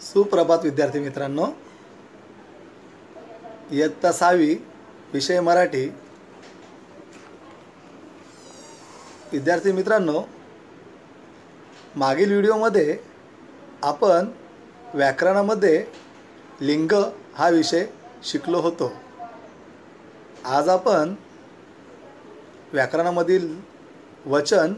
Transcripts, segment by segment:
सुप्रभात विद्यार्थी मित्रांनो, इयत्ता 6वी विषय मराठी। विद्यार्थी मित्रांनो, मागील व्हिडिओमध्ये आपण व्याकरणामध्ये लिंग हा विषय शिकलो होतो। आज आपण व्याकरणामधील वचन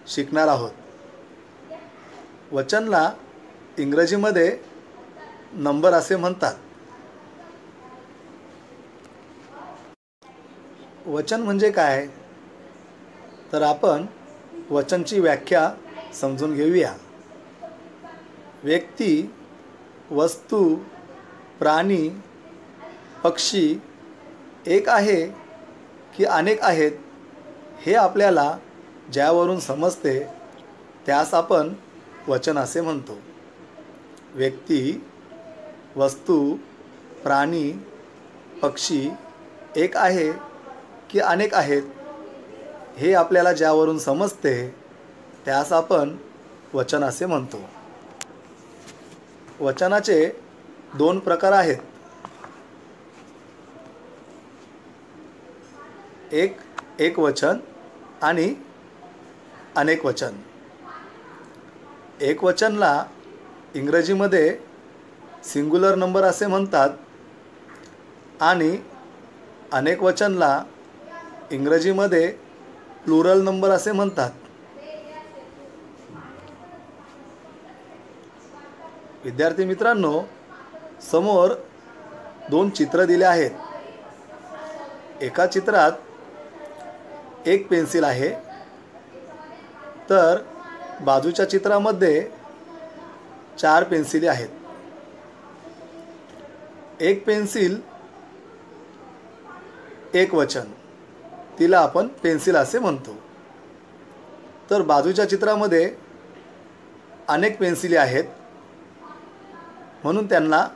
शिकणार आहोत। वचनला इंग्रजीमध्ये नंबर असे म्हणतात। वचन म्हणजे काय, तर आपण वचनची व्याख्या समजून घेऊया। व्यक्ती, वस्तू, प्राणी, पक्षी एक आहे की अनेक आहेत हे आपल्याला ज्यावरून समजते त्यास आपण वचन असे म्हणतो। व्यक्ती, वस्तू, प्राणी, पक्षी एक आहे की अनेक आहेत हे आपल्याला ज्यावरून समजते त्यास आपण वचन असे म्हणतो। वचनाचे दोन प्रकार आहेत। एक वचन आणि अनेक वचन। एक वचनला इंग्रजीमध्ये सिंग्युलर नंबर असे म्हणतात आणि अनेक वचनला इंग्रजीमध्ये प्लुरल नंबर असे म्हणतात। विद्यार्थी मित्रांनो, समोर दोन चित्र दिले आहेत। एका चित्रात एक पेन्सिल आहे, तर बाजूच्या चित्रामध्ये 4 पेन्सिली आहेत। एक पेन्सिल एक वचन, तिला आपण पेन्सिल असे म्हणतो। तर बाजूच्या चित्रामध्ये अनेक पेन्सिली आहेत म्हणून त्यांना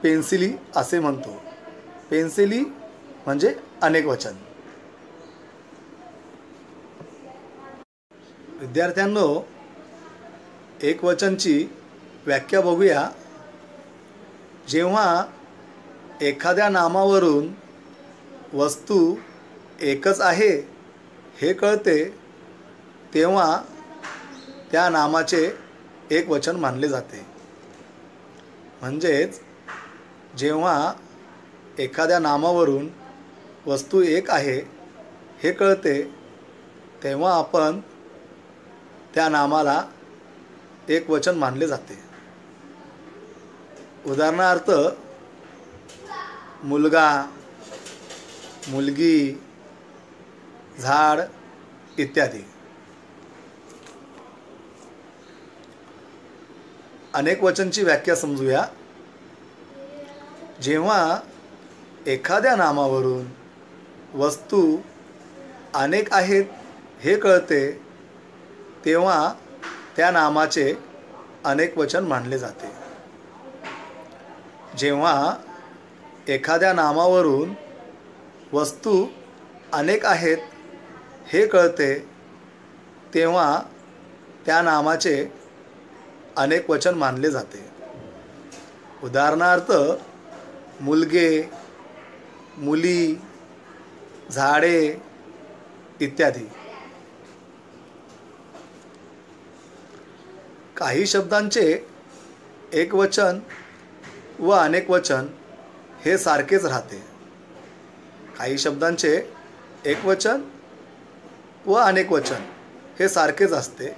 पेन्सिली असे म्हणतो। पेन्सिली म्हणजे अनेक वचन। विद्यार्थ्यांनो, एक वचनची व्याख्या बघूया। जेव्हा एखाद्या नामावरून वस्तू एकच आहे हे कळते तेव्हा त्या नामाचे एक वचन मानले जाते। म्हणजेच जेव्हा एखाद्या नामावरून वस्तू एक आहे हे कळते तेव्हा आपण त्या नामाला एक वचन मानले जाते। उदाहरणार्थ, मुलगा, मुलगी, झाड इत्यादी। अनेक वचनची व्याख्या समजूया। जेव्हा एखाद्या नामावरून वस्तू अनेक आहेत हे कळते तेव्हा त्या नामाचे अनेक वचन मानले जाते। जेव्हा एखाद्या नामावरून वस्तू अनेक आहेत हे कळते तेव्हा त्या नामाचे अनेक वचन मानले जाते। उदाहरणार्थ, मुलगे, मुली, झाडे इत्यादी। काही शब्दांचे एक वचन व अनेक वचन हे सारखेच राहते। काही शब्दांचे एक वचन व अनेक वचन हे सारखेच असते।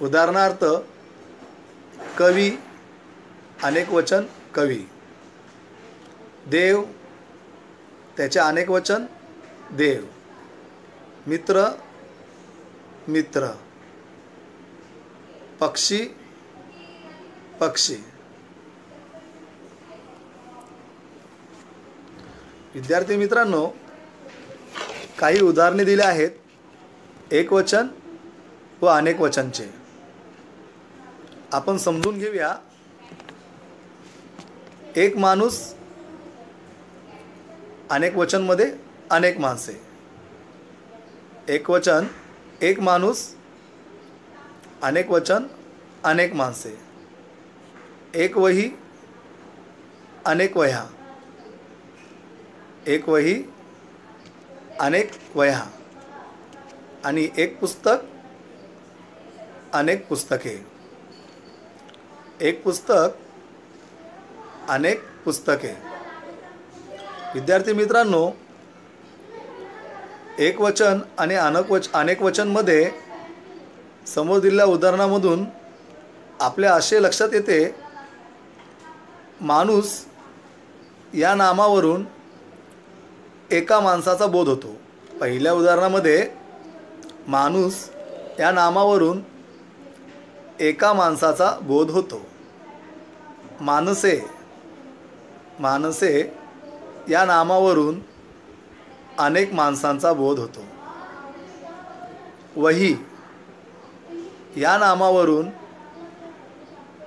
उदाहरणार्थ, कवी अनेक वचन कवी, देव त्याचे अनेक वचन देव, मित्र मित्र, पक्षी पक्षी। विद्यार्थी मित्रांनो, काही उदाहरणे दिली आहेत एक वचन व अनेक वचनचे। आपण समजून घेऊया। एक माणूस, अनेक वचनमध्ये अनेक माणसे। एक वचन एक माणूस, अनेक वचन अनेक माणसे। एक वही अनेक वह्या, एक वही अनेक वह्या आणि एक पुस्तक अनेक पुस्तके, एक पुस्तक अनेक पुस्तके. विद्यार्थी मित्रांनो, एक वचन आणि अनेक वचनमध्ये समोर दिलेल्या उदाहरणामधून आपल्या असे लक्षात येते, माणूस या नामावरून एका माणसाचा बोध होतो. पहिल्या उदाहरणामध्ये माणूस या नामावरून एका माणसाचा बोध होतो. माणसे, माणसे या नामावरून अनेक माणसांचा बोध होतो. वही या नामावरून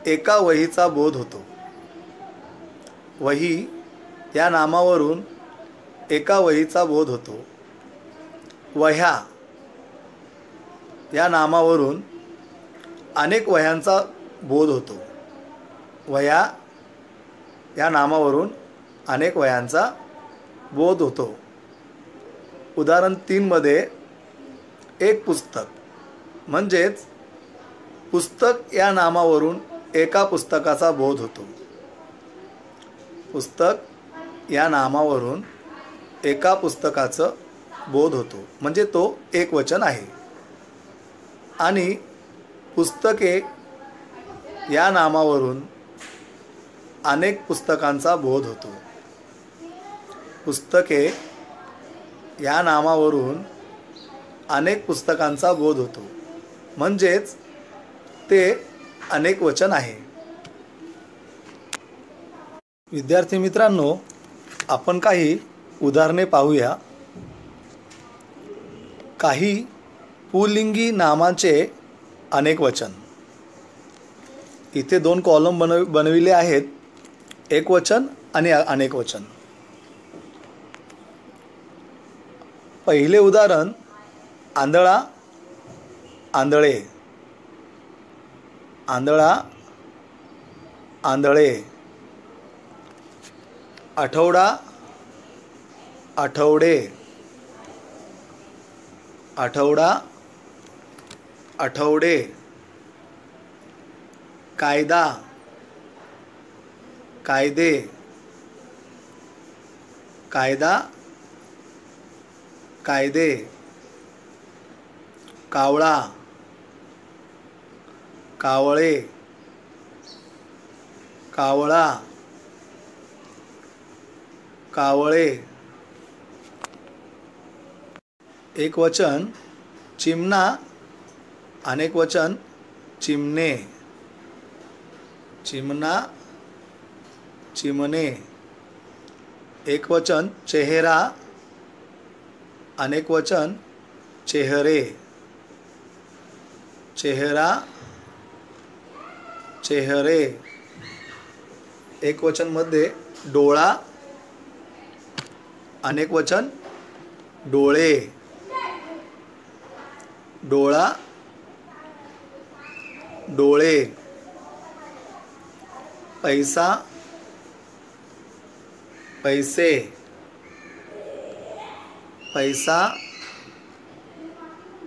एका वहीचा बोध होतो. वही या नामावरून एका वहीचा बोध होतो. वह्या या नामावरून अनेक वह्यांचा बोध होतो. वह्या या नामावरून अनेक वह्यांचा बोध होतो. उदाहरण 3 मध्ये एक पुस्तक म्हणजेच पुस्तक या नामावरून एका पुस्तकाचा बोध होतो. पुस्तक या नामावरून एका पुस्तकाचा बोध होतो म्हणजे तो एक वचन आहे. आणि पुस्तके या नामावरून अनेक पुस्तकांचा बोध होतो. पुस्तके या नामावरून अनेक पुस्तकांचा बोध होतो म्हणजेच ते अनेक वचन आहे. विद्यार्थी मित्रांनो, आपण काही उदाहरणे पाहूया. काही पुल्लिंगी नामांचे अनेक वचन. इथे 2 कॉलम बनविले आहेत, एक वचन आणि अनेक वचन. पहिले उदाहरण, आंधळा आंधळे, आंधळा आंधळे. आठवडा आठवडे, आठवडा आठवडे. कायदा कायदे, कायदा कायदे. कावळा कावळे, कावळा कावळे. एक वचन, चिमणा, अनेक वचन, चिमणे, चिमणा चिमणे. एक वचन, चेहरा, अनेक वचन, चेहरे, चेहरा चेहरे. एक वचन मध्ये डोळा, अनेक वचन, डोळे, डोळा डोळे. पैसा पैसे, पैसा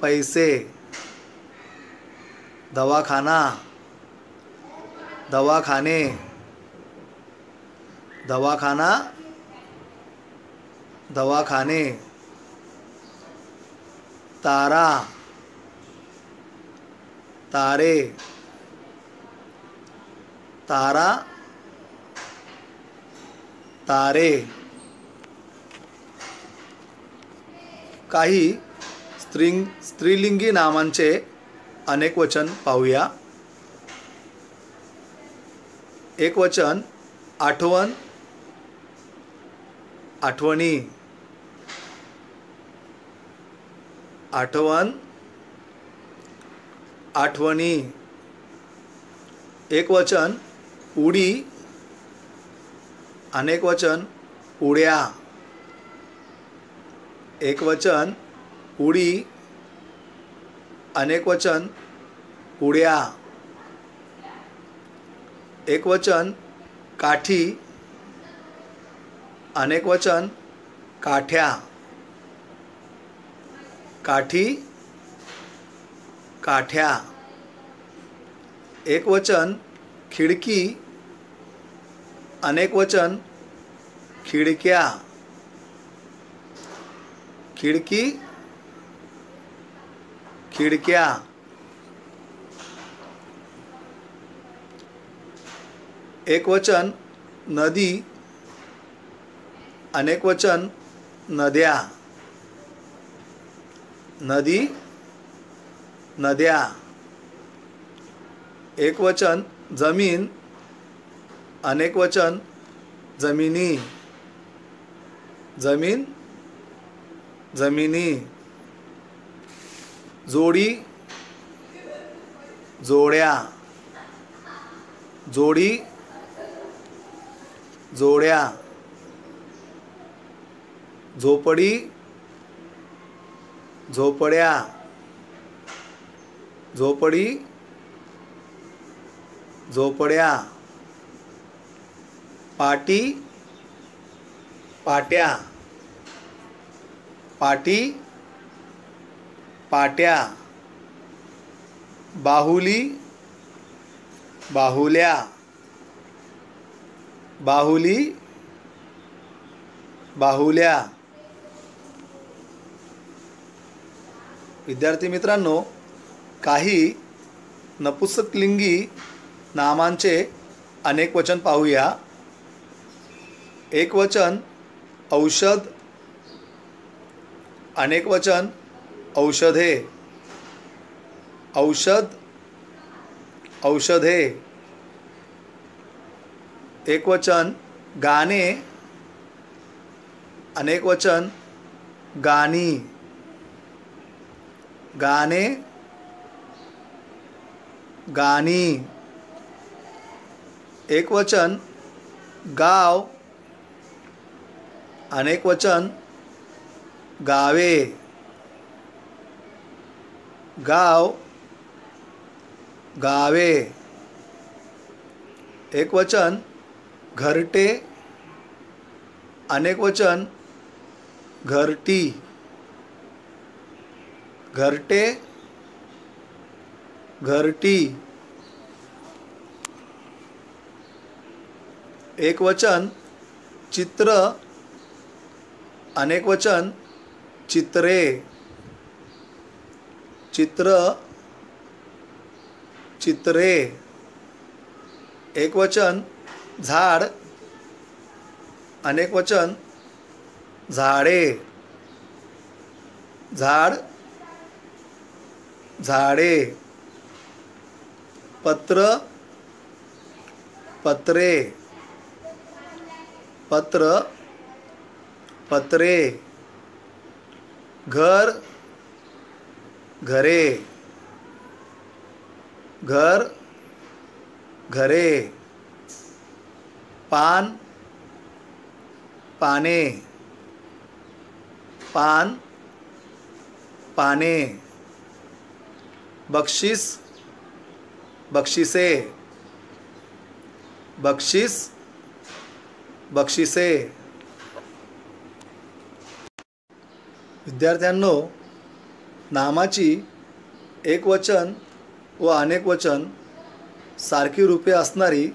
पैसे. दवाखाना दवाखाने, दवाखाना दवाखाने. तारा तारे, तारा तारे. काही स्त्रीलिंगी नामांचे अनेक वचन पाहूया. एक वचन, आठवण आठवणी, आठवण आठवणी. एक वचन, उडी, अनेक वचन, उड्या. एक वचन, उडी, अनेक वचन, उड्या. एकवचन काठी, अनेकवचन काठ्या, काठी काठ्या. एकवचन खिडकी, अनेकवचन खिडक्या, खिडकी खिडक्या. एकवचन नदी, अनेकवचन नद्या, नदी नद्या. एकवचन जमीन, अनेकवचन जमिनी, जमीन जमिनी. जोडी, जोड्या, जोडी जोड्या. झोपडी, झोपड्या, झोपडी झोपड्या. पाटी, पाट्या, पाटी पाट्या. बाहुली, बाहुल्या, बाहुली बाहुल्या. विद्यार्थी मित्रांनो, काही नपुंसकलिंगी नामांचे अनेक वचन पाहूया. एकवचन औषध, अनेकवचन औषधे, औषध औषधे. एकवचन गाणे, अनेकवचन गाणी, गाणे गाणी. एकवचन गाव, अनेकवचन गावे, गाव गावे. एकवचन घरटे, अनेकवचन घरटी, घरटे घरटी. एकवचन चित्र, अनेकवचन चित्रे, चित्र चित्रे. एकवचन झाड, अनेकवचन झाडे, झाड झाडे. पत्र, पत्रे, पत्र पत्रे. घर, घरे, घर घरे. पान, पाने, पान पाने. बक्षीस, बक्षिसे, बक्षीस बक्षिसे. विद्यार्थ्यांनो, नामाची एकवचन व अनेकवचन सारखी रूपे असणारी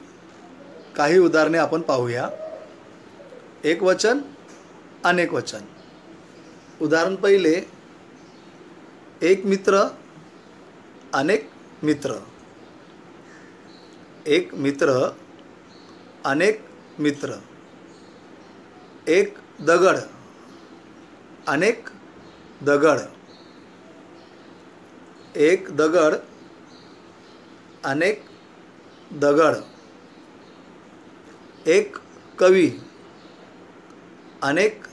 काही उदाहरणे आपण पाहूया. एकवचन, अनेकवचन. उदाहरण पहिले, एक मित्र, अनेक मित्र. एक मित्र, अनेक मित्र. एक दगड, अनेक दगड. एक दगड, अनेक दगड. एक कवी, अनेक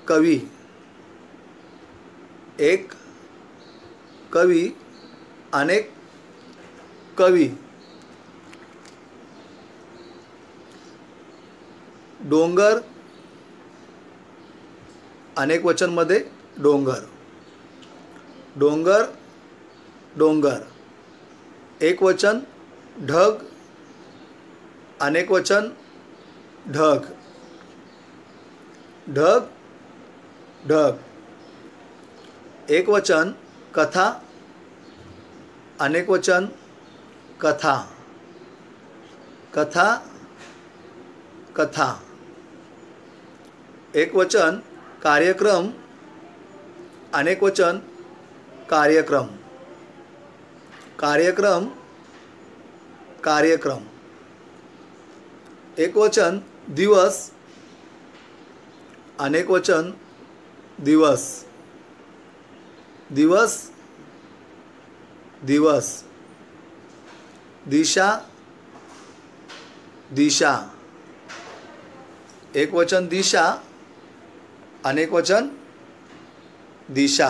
कवी. एक कवी, अनेक कवी. डोंगर, अनेक वचनमध्ये डोंगर, डोंगर डोंगर. एक वचन ढग, अनेकवचन ढग, ढग ढग. एकवचन कथा, अनेकवचन कथा, कथा कथा. एकवचन कार्यक्रम, अनेकवचन कार्यक्रम, कार्यक्रम कार्यक्रम. एकवचन दिवस, अनेकवचन दिवस, दिवस दिवस. दिशा, दिशा. एकवचन दिशा, अनेकवचन दिशा.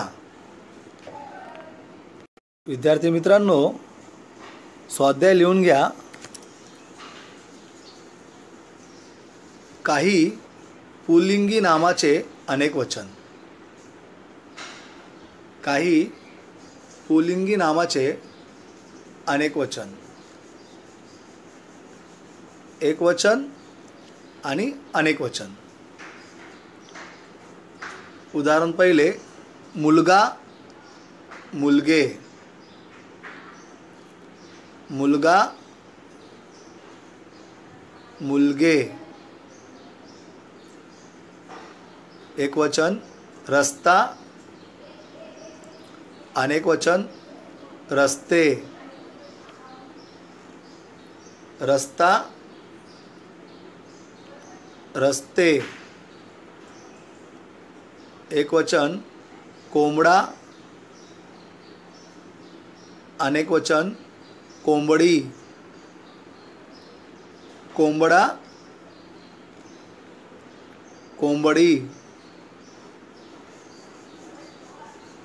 विद्यार्थी मित्रांनो, स्वाध्याय लिहून घ्या. काही पुल्लिंगी नामाचे अनेकवचन, काही पुल्लिंगी नामाचे अनेकवचन. एकवचन आणि अनेकवचन. उदाहरण पहिले, मुलगा, मुलगे, मुलगा, मुलगे. एकवचन रस्ता, अनेकवचन रस्ते, रस्ता, रस्ते. एकवचन कोंबडा, अनेकवचन कोंबडी, कोंबडा, कोंबडी.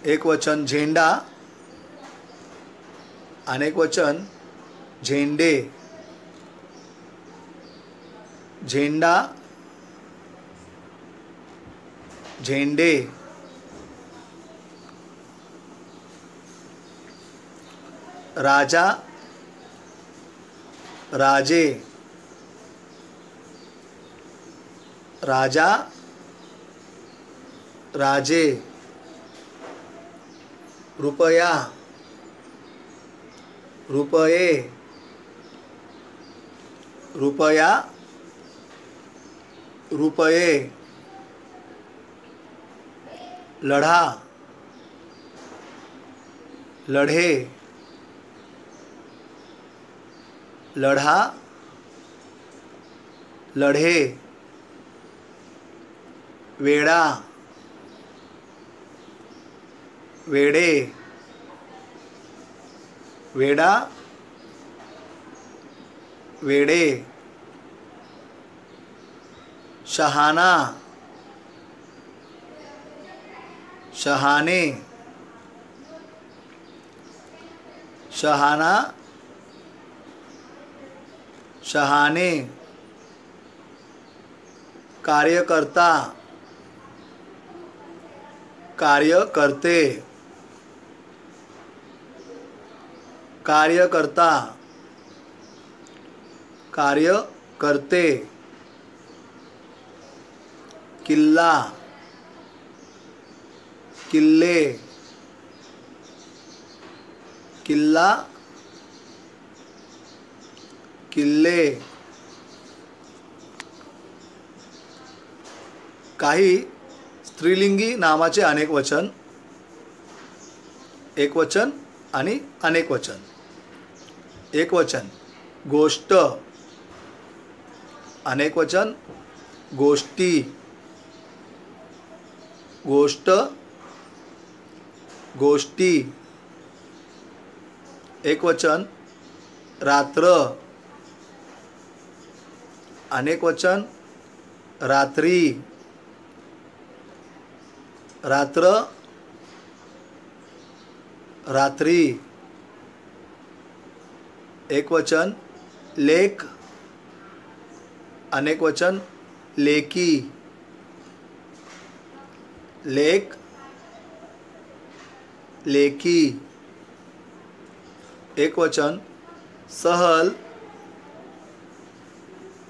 एकवचन झेंडा, अनेकवचन झेंडे, झेंडा, झेंडे. राजा, राजे, राजा, राजे. रुपया, रुपये, रुपया, रुपये. लढा, लढे, लढा, लढे. वेडा, वेडे, वेडा, वेडे. शहाणा, शहाणे, शहाणा, शहाणे. कार्यकर्ता, कार्यकर्ते, कार्यकर्ता, कार्यकर्ते. किल्ला, किल्ले, किल्ला, किल्ले. काही स्त्रीलिंगी नामाचे अनेकवचन, एकवचन आणि अनेकवचन. एकवचन गोष्ट, अनेकवचन गोष्टी, गोष्ट, गोष्टी. एकवचन रात्र, अनेकवचन रात्री, रात्र, रात्री. एकवचन लेक, अनेकवचन लेकी, लेक, लेकी. एकवचन सहल,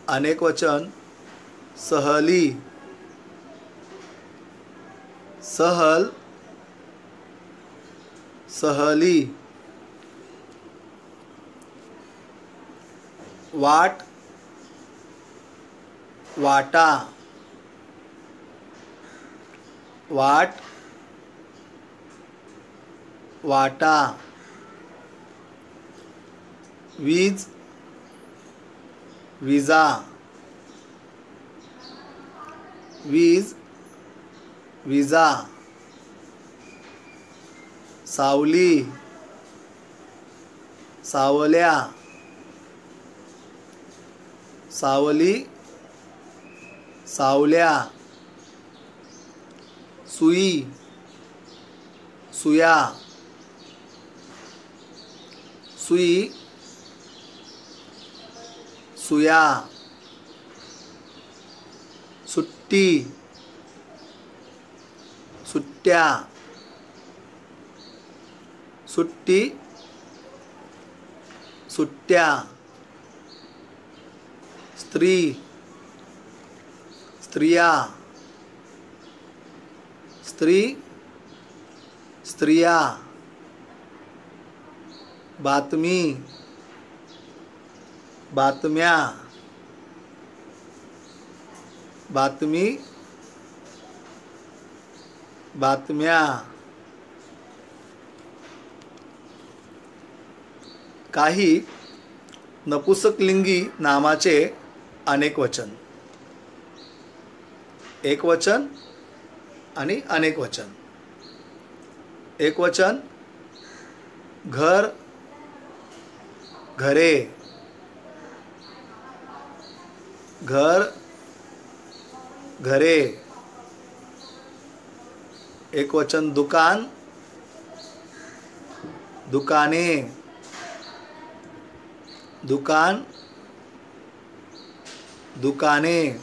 अनेकवचन सहली, सहल, सहली. वाट, वाटा, वाट, वाटा. वीज, विजा, वीज, विजा. सावली, सावल्या, सावली, सावल्या. सुई, सुया, सुई, सुया. सुट्टी, सुट्ट्या, सुट्टी, सुट्ट्या. स्त्री, स्त्रिया, स्त्री, स्त्रिया. बातमी, बातम्या, बातमी, बातम्या. काही नपुसकलिंगी नामाचे अनेक वचन. एकवचन आणि अनेक वचन. एकवचन घर, घरे, घर, घरे. एकवचन दुकान, दुकाने, दुकान, दुकाने.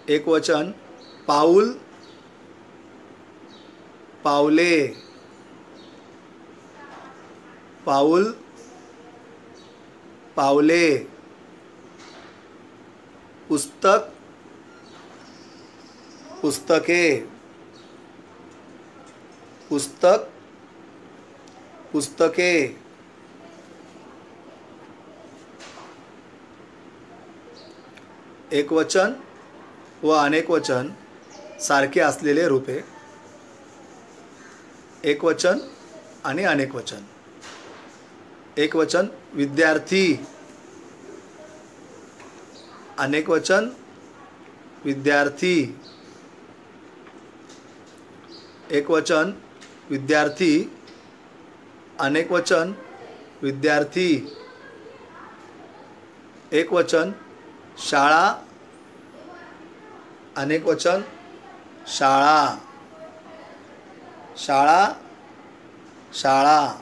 एकवचन पाऊल, पावले, पाऊल, पावले. पुस्तक, पुस्तके, पुस्तक, पुस्तके. एकवचन व अनेकवचन सारखे असलेले रूपे. एकवचन आणि अनेकवचन. एकवचन विद्यार्थी, अनेकवचन विद्यार्थी. एकवचन विद्यार्थी, अनेकवचन विद्यार्थी. एकवचन शाळा, अनेकवचन शाळा, शाळा, शाळा.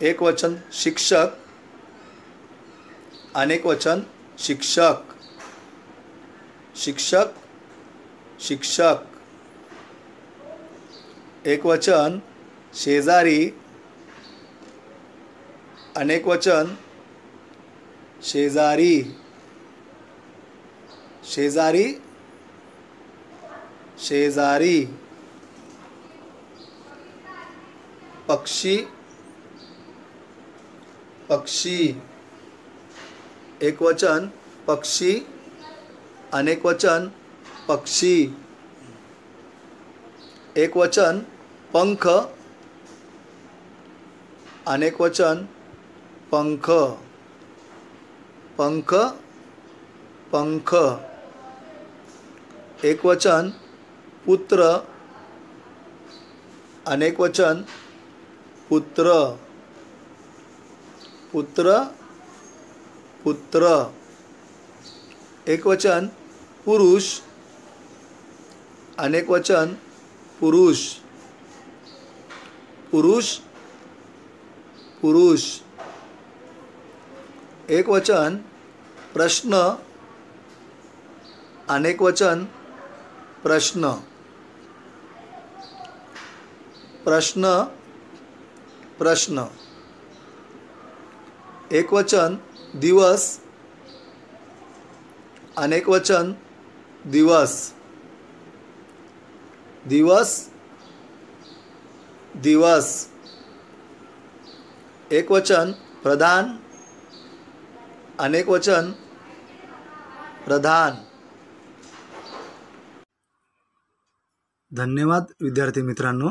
एकवचन शिक्षक, अनेकवचन शिक्षक, शिक्षक, शिक्षक. एकवचन शेजारी, अनेकवचन शेजारी, शेजारी, शेजारी. पक्षी, पक्षी. एकवचन पक्षी, अनेकवचन पक्षी. एकवचन पंख, अनेकवचन पंख, पंख, पंख. एकवचन पुत्र, अनेकवचन पुत्र, पुत्र, पुत्र. एकवचन पुरुष, अनेकवचन पुरुष, पुरुष, पुरुष. एकवचन प्रश्न, अनेकवचन प्रश्न, प्रश्न, प्रश्न. एकवचन दिवस, अनेकवचन दिवस, दिवस दिवस. एकवचन प्रधान, अनेकवचन प्रधान. धन्यवाद विद्यार्थी मित्रांनो.